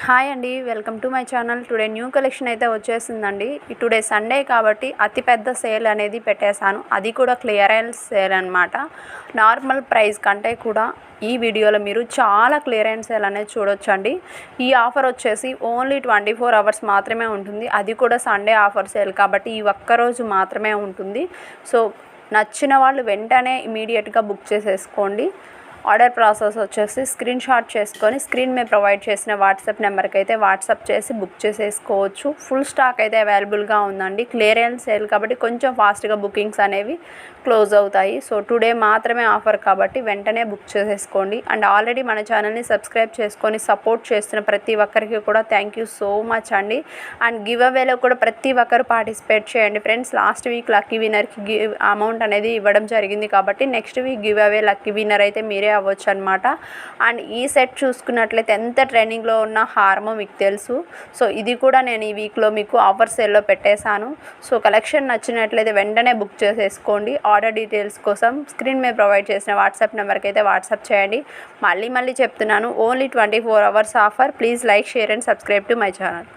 Hi అండి, welcome to my channel. Today new collection అయితే వచ్చేసిందండి. టుడే సండే కాబట్టి అతిపెద్ద సేల్ అనేది పెట్టేశాను. అది కూడా క్లియరెన్స్ సేల్ అనమాట. నార్మల్ ప్రైస్ కంటే కూడా ఈ వీడియోలో మీరు చాలా క్లియరెన్స్ సేల్ అనేది చూడొచ్చండి. ఈ ఆఫర్ వచ్చేసి ఓన్లీ 24 అవర్స్ మాత్రమే ఉంటుంది. అది కూడా సండే ఆఫర్ సేల్ కాబట్టి ఈ ఒక్కరోజు మాత్రమే ఉంటుంది. సో నచ్చిన వాళ్ళు వెంటనే ఇమీడియట్గా బుక్ చేసేసుకోండి. ఆర్డర్ ప్రాసెస్ వచ్చేసి స్క్రీన్ షాట్ చేసుకొని స్క్రీన్ మీద ప్రొవైడ్ చేసిన వాట్సాప్ నెంబర్కి అయితే వాట్సాప్ చేసి బుక్ చేసేసుకోవచ్చు. ఫుల్ స్టాక్ అయితే అవైలబుల్గా ఉందండి. క్లియరెన్స్ సేల్ కాబట్టి కొంచెం ఫాస్ట్గా బుకింగ్స్ అనేవి క్లోజ్ అవుతాయి. సో టుడే మాత్రమే ఆఫర్ కాబట్టి వెంటనే బుక్ చేసేసుకోండి. అండ్ ఆల్రెడీ మన ఛానల్ని సబ్స్క్రైబ్ చేసుకొని సపోర్ట్ చేస్తున్న ప్రతి ఒక్కరికి కూడా థ్యాంక్ యూ సో మచ్ అండి. అండ్ గివ్ అవేలో కూడా ప్రతి ఒక్కరు పార్టిసిపేట్ చేయండి ఫ్రెండ్స్. లాస్ట్ వీక్ లక్కీ విన్నర్కి అమౌంట్ అనేది ఇవ్వడం జరిగింది కాబట్టి next week giveaway lucky winner అయితే మీరే అవ్వచ్చు అనమాట. అండ్ ఈ సెట్ చూసుకున్నట్లయితే ఎంత ట్రెండింగ్లో ఉన్న హారమో మీకు తెలుసు. సో ఇది కూడా నేను ఈ వీక్లో మీకు ఆఫర్ సేల్లో పెట్టేశాను. సో కలెక్షన్ నచ్చినట్లయితే వెంటనే బుక్ చేసేసుకోండి. ఆర్డర్ డీటెయిల్స్ కోసం స్క్రీన్ మీద ప్రొవైడ్ చేసిన వాట్సాప్ నెంబర్కి అయితే వాట్సాప్ చేయండి. మళ్ళీ చెప్తున్నాను, only 24 hours offer. Please like, share and subscribe to my channel.